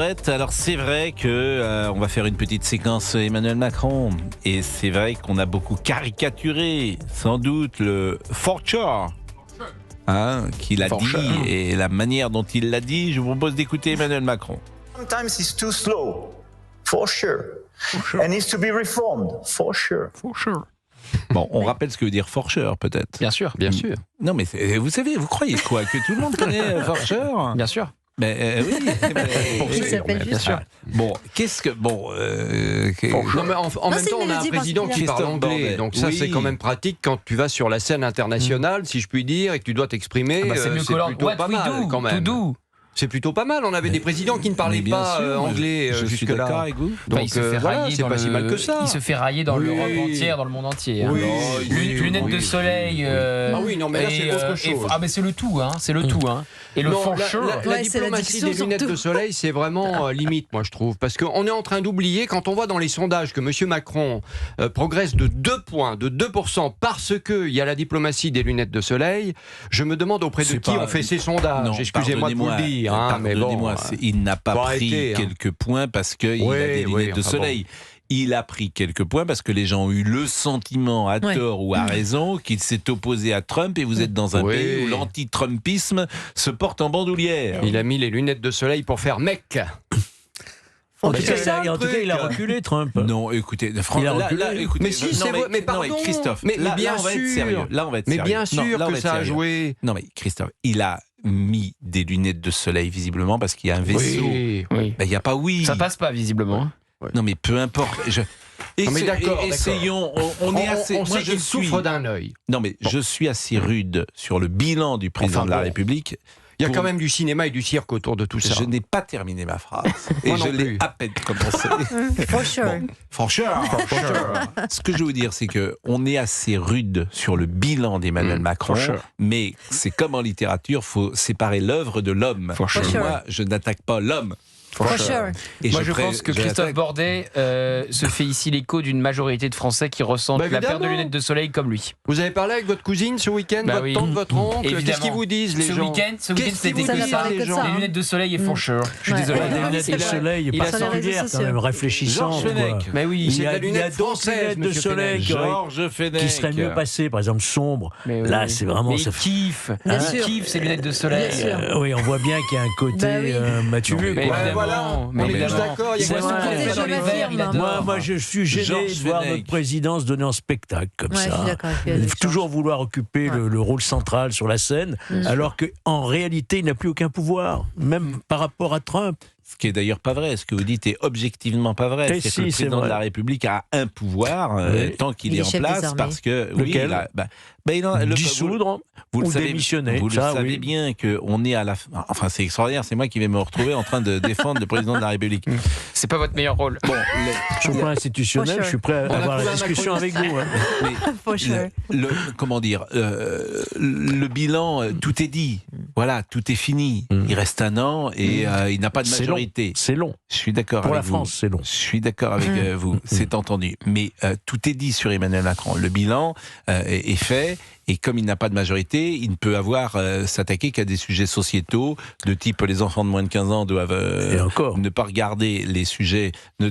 Alors c'est vrai que on va faire une petite séquence Emmanuel Macron et c'est vrai qu'on a beaucoup caricaturé sans doute le forture qu'il a dit et la manière dont il l'a dit. Je vous propose d'écouter Emmanuel Macron. Sometimes he's too slow, for sure. And needs to be reformed, for sure. Bon, on rappelle ce que veut dire forcheur peut-être. Bien sûr. Non mais vous savez, vous croyez quoi, que tout le monde connaît forcheur? Bien sûr. Mais oui. Il s'appelle bien sûr. Bon, qu'est-ce que Non, mais en même temps, on a un président qui parle anglais, donc ça c'est quand même pratique quand tu vas sur la scène internationale, si je puis dire, et que tu dois t'exprimer. C'est mieux que plutôt pas mal quand même. C'est plutôt pas mal. On avait des présidents qui ne parlaient pas anglais jusque-là. D'accord avec vous. Donc il se fait railler c'est pas si mal que ça. Il se fait railler dans l'Europe entière, dans le monde entier. Oui, Lunettes de soleil. Ah oui, non, mais là c'est autre chose. Ah mais c'est le tout, c'est le tout. Et le forcheur. La diplomatie des lunettes de soleil, c'est vraiment limite, moi je trouve, parce qu'on est en train d'oublier quand on voit dans les sondages que M. Macron progresse de 2 points, de 2% parce que il y a la diplomatie des lunettes de soleil. Je me demande auprès de qui on fait ces sondages. Excusez-moi de vous le dire. Mais bon, il n'a pas pris arrêter, quelques points parce qu'il a des lunettes de soleil. Il a pris quelques points parce que les gens ont eu le sentiment, à tort ou à raison, qu'il s'est opposé à Trump et vous êtes dans un pays où l'anti-trumpisme se porte en bandoulière. Il a mis les lunettes de soleil pour faire mec. En tout cas, il a reculé, Trump. Non, écoutez, écoutez, mais si, c'est vrai, mais pardon, non, mais Christophe, mais là, bien on va sûr, être sérieux. Là, on va être mais sérieux. bien sûr non, que ça a joué. Non, mais Christophe, il a mis des lunettes de soleil visiblement parce qu'il y a un vaisseau. Oui. Ben, il n'y a pas Ça passe pas visiblement. Non, mais peu importe. Essayons. On est assez. On sait qu'il souffre d'un œil. Non, mais je suis assez rude sur le bilan du président de la République. Il y a quand même du cinéma et du cirque autour de tout ça. Je n'ai pas terminé ma phrase. Et je l'ai à peine commencé. Franchement. Ce que je veux vous dire, c'est qu'on est assez rude sur le bilan d'Emmanuel Macron, mais c'est comme en littérature, il faut séparer l'œuvre de l'homme. Moi, je n'attaque pas l'homme. Et moi je pense que Christophe Bordet se fait ici l'écho d'une majorité de Français qui ressentent la perte de lunettes de soleil comme lui. Vous avez parlé avec votre cousine ce week-end, votre tante, votre oncle, qu'est-ce qu'ils vous disent les gens? Ce week-end c'était que ça, les lunettes de soleil et forcheur. Je suis désolé. Les lunettes de soleil, pas singulière quand même, réfléchissant. Mais oui, il y a d'autres lunettes de soleil qui seraient mieux passées, par exemple sombre. Là c'est vraiment... Il kiffe ces lunettes de soleil. Oui, on voit bien qu'il y a un côté mature. Voilà, on est tous d'accord. Moi, je suis gêné de voir notre président se donner en spectacle comme ça. Toujours vouloir occuper le rôle central sur la scène, alors qu'en réalité, il n'a plus aucun pouvoir, même par rapport à Trump. Ce qui est d'ailleurs pas vrai. Ce que vous dites est objectivement pas vrai. C'est que le président de la République a un pouvoir tant qu'il est en place, parce que il a dissoudre ou démissionner. Vous le savez bien qu'on est à la fin. Enfin, c'est extraordinaire. C'est moi qui vais me retrouver en train de défendre le président de la République. C'est pas votre meilleur rôle. Bon, sur le plan institutionnel, je suis prêt à avoir la discussion avec vous. Comment dire, le bilan, tout est dit. Voilà, tout est fini. Il reste un an et il n'a pas de majorité. C'est long. Je suis d'accord avec vous. Pour la France, c'est long. Je suis d'accord avec vous. C'est entendu. Mais tout est dit sur Emmanuel Macron. Le bilan est fait. Et comme il n'a pas de majorité, il ne peut s'attaquer qu'à des sujets sociétaux, de type les enfants de moins de 15 ans doivent ne pas regarder les sujets, ne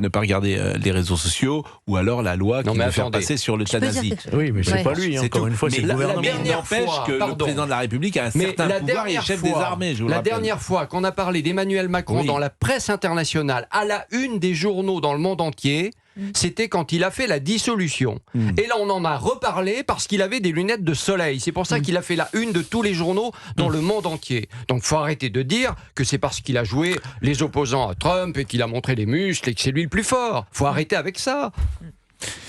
pas regarder les réseaux sociaux, ou alors la loi qui veut faire passer sur l'euthanasie. Oui, mais c'est pas lui, encore une fois, c'est le gouvernement. Mais il n'empêche que le président de la République a un certain pouvoir et est chef des armées, je vous le rappelle. La dernière fois qu'on a parlé d'Emmanuel Macron dans la presse internationale, à la une des journaux dans le monde entier, c'était quand il a fait la dissolution. Et là, on en a reparlé parce qu'il avait des lunettes de soleil. C'est pour ça qu'il a fait la une de tous les journaux dans le monde entier. Donc, faut arrêter de dire que c'est parce qu'il a joué les opposants à Trump et qu'il a montré les muscles et que c'est lui le plus fort. Faut arrêter avec ça.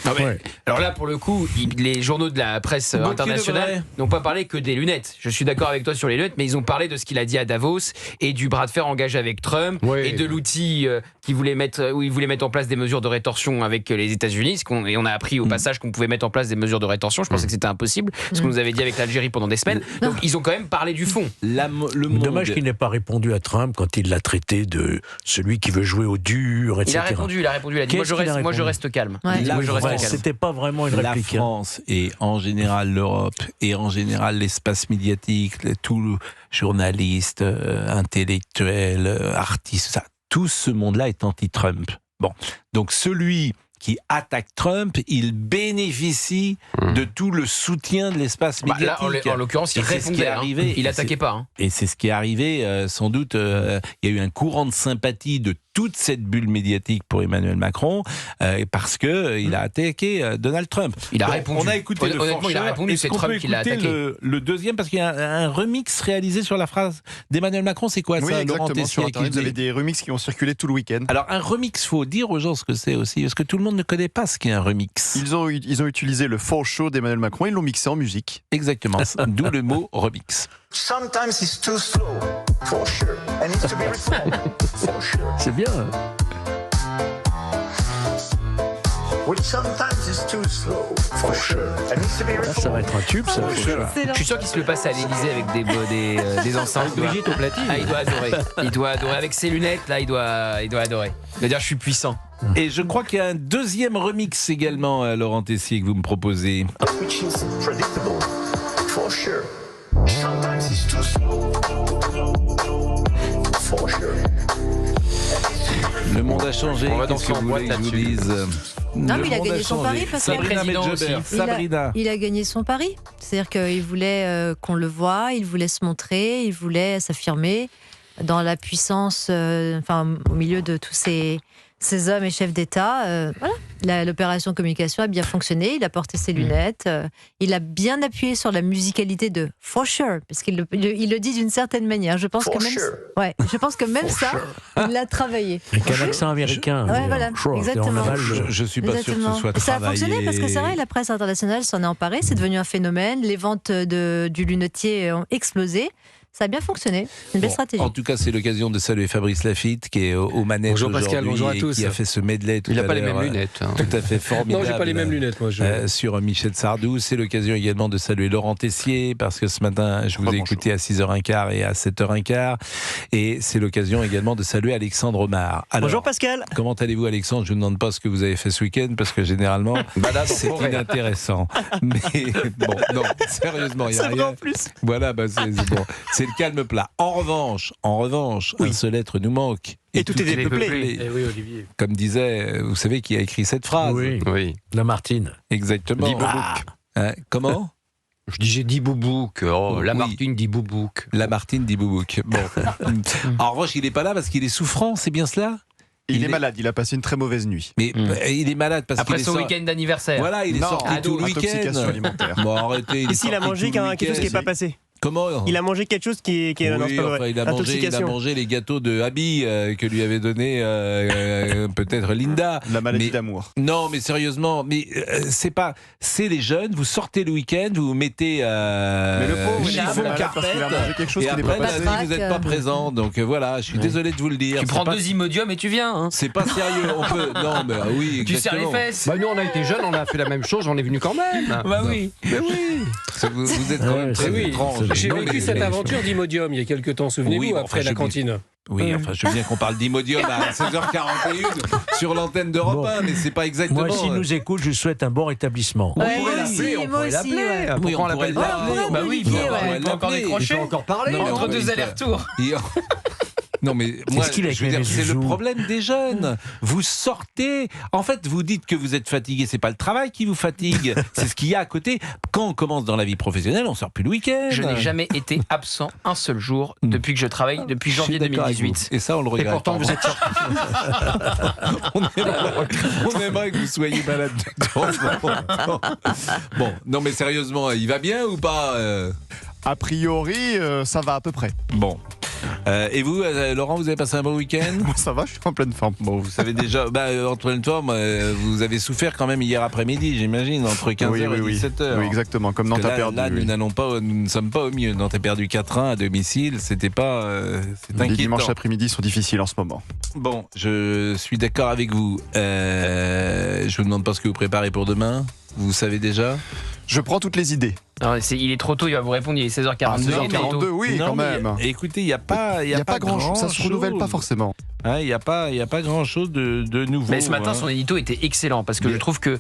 Non mais, alors là, pour le coup, les journaux de la presse internationale n'ont pas parlé que des lunettes. Je suis d'accord avec toi sur les lunettes, mais ils ont parlé de ce qu'il a dit à Davos et du bras de fer engagé avec Trump et de l'outil où il voulait mettre en place des mesures de rétorsion avec les États-Unis. Et on a appris au passage qu'on pouvait mettre en place des mesures de rétorsion. Je pensais que c'était impossible, ce qu'on nous avait dit avec l'Algérie pendant des semaines. Donc ils ont quand même parlé du fond. Dommage qu'il n'ait pas répondu à Trump quand il l'a traité de celui qui veut jouer au dur, etc. Il a répondu. Il a dit moi je reste calme. C'était pas vraiment une réplique. La France et en général l'Europe et en général l'espace médiatique, tout journaliste, intellectuel, artiste, ça tout ce monde-là est anti-Trump. Bon, donc celui qui attaque Trump, il bénéficie de tout le soutien de l'espace médiatique. Là, en l'occurrence, il répondait, il attaquait pas. Hein. Et c'est ce qui est arrivé, sans doute, il y a eu un courant de sympathie de toute cette bulle médiatique pour Emmanuel Macron, parce qu'il a attaqué Donald Trump. Il a répondu. On a écouté honnêtement, il a répondu, c'est Trump qui l'a attaqué. Le deuxième, parce qu'il y a un remix réalisé sur la phrase d'Emmanuel Macron, c'est quoi ça, Laurent Tessier? Sur Internet, vous avez des remixes qui ont circulé tout le week-end. Alors un remix, faut dire aux gens ce que c'est aussi, parce que tout le monde ne connaît pas ce qu'est un remix. Ils ont utilisé le For Show d'Emmanuel Macron, ils l'ont mixé en musique. Exactement, d'où le mot remix. Sometimes it's too slow, for sure, and needs to be reformed, for sure. C'est bien. Which sometimes is too slow, for sure, and needs to be Là, ça va reformed. être un tube, ça. Je suis sûr qu'il se le passe à l'Élysée avec des enceintes. Brigitte au platine. Ah, il doit adorer. Il doit adorer. Avec ses lunettes, là, il doit adorer. Il va dire, je suis puissant. Et je crois qu'il y a un deuxième remix également, Laurent Tessier, que vous me proposez. Which is predictable, for sure. Sometimes it's too slow, for sure. Le monde a changé. On va Qu'est-ce danser que en vous boîte voulez que je vous là-dessus. dise? Non, Le mais il a monde gagné son changé. pari, Pascal. Sabrina Président Medjeber. aussi. Sabrina. Il a gagné son pari. C'est-à-dire qu'il voulait qu'on le voie, il voulait se montrer, il voulait s'affirmer dans la puissance, au milieu de tous ces hommes et chefs d'État. Voilà. L'opération communication a bien fonctionné, il a porté ses lunettes, il a bien appuyé sur la musicalité de For Sure, parce qu'il le dit d'une certaine manière. Je pense que même ça, il l'a travaillé. Avec un accent américain. Ouais, voilà, exactement. Je suis pas sûr que ce soit Et ça a travaillé. fonctionné parce que c'est vrai, la presse internationale s'en est emparée, c'est devenu un phénomène, les ventes du lunetier ont explosé. Ça a bien fonctionné, une belle stratégie. En tout cas, c'est l'occasion de saluer Fabrice Lafitte qui est au manège Bonjour Pascal, bonjour à et tous. qui a fait ce medley tout à Il l'heure. n'a pas les mêmes lunettes. Hein. Tout à fait formidable. Non, j'ai pas les mêmes lunettes, moi. Sur Michel Sardou. C'est l'occasion également de saluer Laurent Tessier, parce que ce matin, je vous ai écouté à 6h15 et à 7h15. Et c'est l'occasion également de saluer Alexandre Omar. Alors, bonjour Pascal. Comment allez-vous, Alexandre? Je ne vous demande pas ce que vous avez fait ce week-end, parce que généralement, c'est inintéressant. Mais bon, non, sérieusement, il n'y a rien. En plus. Voilà, c'est bon. C'est le calme plat. En revanche, un seul être nous manque. Et tout est dépeuplé. Eh oui, Olivier. Comme disait, vous savez qui a écrit cette phrase? Oui. Lamartine. Exactement. Dit Boubouk. Comment? Je disais dit Boubouk. Lamartine dit Boubouk. Lamartine dit Boubouk. Bon. En revanche, il n'est pas là parce qu'il est souffrant, c'est bien cela? Il est malade, il a passé une très mauvaise nuit. Mais il est malade parce qu'il Après son week-end d'anniversaire. Voilà, il est sorti tout le week-end. Intoxication alimentaire. Bon, arrêtez. Ici, il a mangé quelque chose qui n'est pas passé. Comment? Il a mangé quelque chose qui est non, c'est pas vrai. Il a mangé les gâteaux de Abby que lui avait donné peut-être Linda. La maladie d'amour. Non, mais sérieusement, c'est les jeunes. Vous sortez le week-end, vous vous mettez mais le pauvre, chiffon carpette, il a mangé quelque chose et qui n'est après pas passé. vous n'êtes pas présent. Donc voilà, je suis désolé de vous le dire. Tu prends 2 Imodium et tu viens. Hein. C'est pas sérieux. On peut. Non, mais oui. Tu serres les exactement. fesses. Nous, on a été jeunes, on a fait la même chose, on est venu quand même. Bah oui. Mais oui. Vous êtes quand même très étrange. J'ai Non, vécu mais- cette aventure d'Imodium il y a quelques temps, souvenez-vous, Oui, après enfin, la cantine. Oui, enfin, je veux bien qu'on parle d'Imodium à 16h41 sur l'antenne d'Europe 1, mais c'est pas exactement. Moi, s'il nous écoute, je souhaite un bon rétablissement. Ouais, pourrait l'appeler, on pourrait l'appeler. Oui, Pourquoi on on l'appelle pourrait pas? l'appeler. Bah oui, Olivier, il peut encore Il décrocher. peut encore parler. Non, Entre mais deux il- allers-retours. Non mais moi, ce qu'il a je veux avec dire, les c'est le zouzous problème des jeunes. Vous sortez, en fait, vous dites que vous êtes fatigué. C'est pas le travail qui vous fatigue, c'est ce qu'il y a à côté. Quand on commence dans la vie professionnelle, on sort plus le week-end. Je n'ai jamais été absent un seul jour depuis que je travaille, depuis janvier Je suis d'accord avec 2018. vous. Et ça, on le Et regrette. pourtant, vous êtes sorti. on aimerait que vous soyez malade de temps en temps. Bon, non mais sérieusement, il va bien ou pas A priori, ça va à peu près. Bon. Et vous, Laurent, vous avez passé un bon week-end? Moi, ça va, je suis en pleine forme. Bon, vous savez déjà, en pleine forme, vous avez souffert quand même hier après-midi, j'imagine, entre 15h et 17h. Oui, exactement, comme Nantes a perdu. Là, nous ne sommes pas au mieux. Nantes a perdu 4-1 à domicile, c'était pas... c'est Les inquiétant. dimanches après-midi sont difficiles en ce moment. Bon, je suis d'accord avec vous. Je vous demande pas ce que vous préparez pour demain. Vous savez déjà? Je prends toutes les idées. Non, il est trop tôt, il va vous répondre, il est 16h42. 16h42, oui, Non, quand mais même. écoutez, il n'y a pas Il n'y a pas grand-chose, ça se renouvelle pas forcément. Il n'y a pas grand-chose de nouveau. Mais ce matin, son édito était excellent parce que je trouve que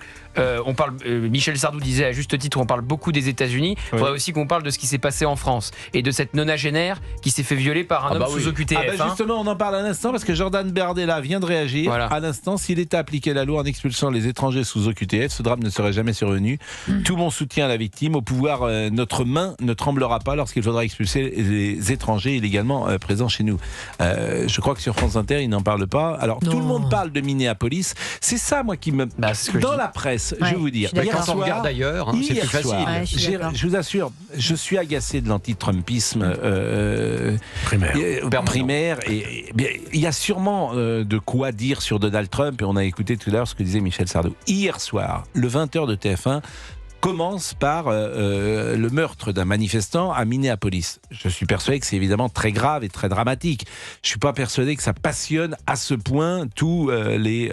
Michel Sardou disait à juste titre, on parle beaucoup des États-Unis. Il faudrait aussi qu'on parle de ce qui s'est passé en France et de cette nonagénaire qui s'est fait violer par un homme sous OQTF. Justement, on en parle à l'instant parce que Jordan Bardella vient de réagir. Voilà. À l'instant, s'il était appliqué la loi en expulsant les étrangers sous OQTF, ce drame ne serait jamais survenu. Tout mon soutien à la victime. Au pouvoir, notre main ne tremblera pas lorsqu'il faudra expulser les étrangers illégalement présents chez nous. Je crois que sur France Inter, ils n'en parlent pas. Alors, tout le monde parle de Minneapolis. C'est ça, moi, qui me... Dans la presse, je vais vous dire. Quand on regarde ailleurs, c'est plus facile. Je vous assure, je suis agacé de l'anti-Trumpisme primaire. Et il y a sûrement de quoi dire sur Donald Trump. Et on a écouté tout à l'heure ce que disait Michel Sardou. Hier soir, le 20h de TF1 commence par le meurtre d'un manifestant à Minneapolis. Je suis persuadé que c'est évidemment très grave et très dramatique. Je ne suis pas persuadé que ça passionne à ce point tous les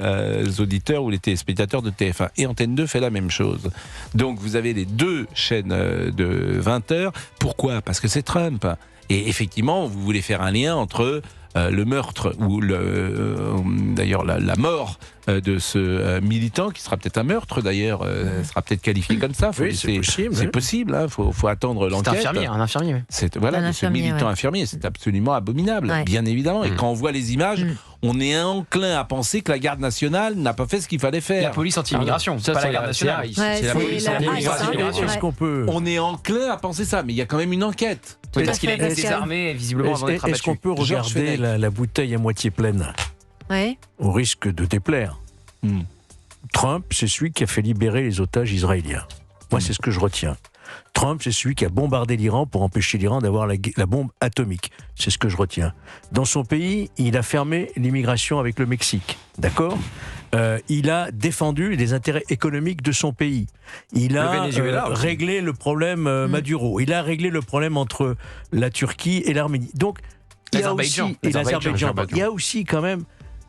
auditeurs ou les téléspectateurs de TF1. Et Antenne 2 fait la même chose. Donc vous avez les deux chaînes de 20h. Pourquoi ? Parce que c'est Trump. Et effectivement, vous voulez faire un lien entre le meurtre ou d'ailleurs la mort de ce militant, qui sera peut-être un meurtre d'ailleurs, sera peut-être qualifié comme ça. C'est possible. C'est possible, faut attendre l'enquête. C'est un infirmier. Ce militant infirmier, c'est absolument abominable, bien évidemment. Et quand on voit les images, on est enclin à penser que la garde nationale n'a pas fait ce qu'il fallait faire. La police anti-immigration, ça, pas la garde nationale. C'est la police anti-immigration. Est-ce qu'on peut... On est enclin à penser ça, mais il y a quand même une enquête. Oui, parce qu'il a été désarmé, visiblement, avant d'être abattu. Est-ce qu'on peut regarder la bouteille à moitié pleine ? Au risque de déplaire. Trump, c'est celui qui a fait libérer les otages israéliens. Moi, c'est ce que je retiens. Trump, c'est celui qui a bombardé l'Iran pour empêcher l'Iran d'avoir la bombe atomique. C'est ce que je retiens. Dans son pays, il a fermé l'immigration avec le Mexique. D'accord ? Il a défendu les intérêts économiques de son pays. Il a réglé le problème Maduro. Il a réglé le problème entre la Turquie et l'Arménie. Donc, il y a aussi, l'Azerbaïdjan. Il y a aussi quand même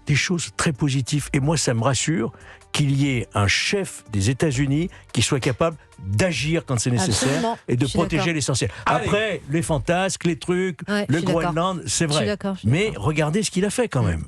des choses très positives. Et moi, ça me rassure qu'il y ait un chef des États-Unis qui soit capable d'agir quand c'est nécessaire et de protéger l'essentiel. Après, les fantasques, les trucs, le Groenland, c'est vrai. Mais regardez ce qu'il a fait quand même.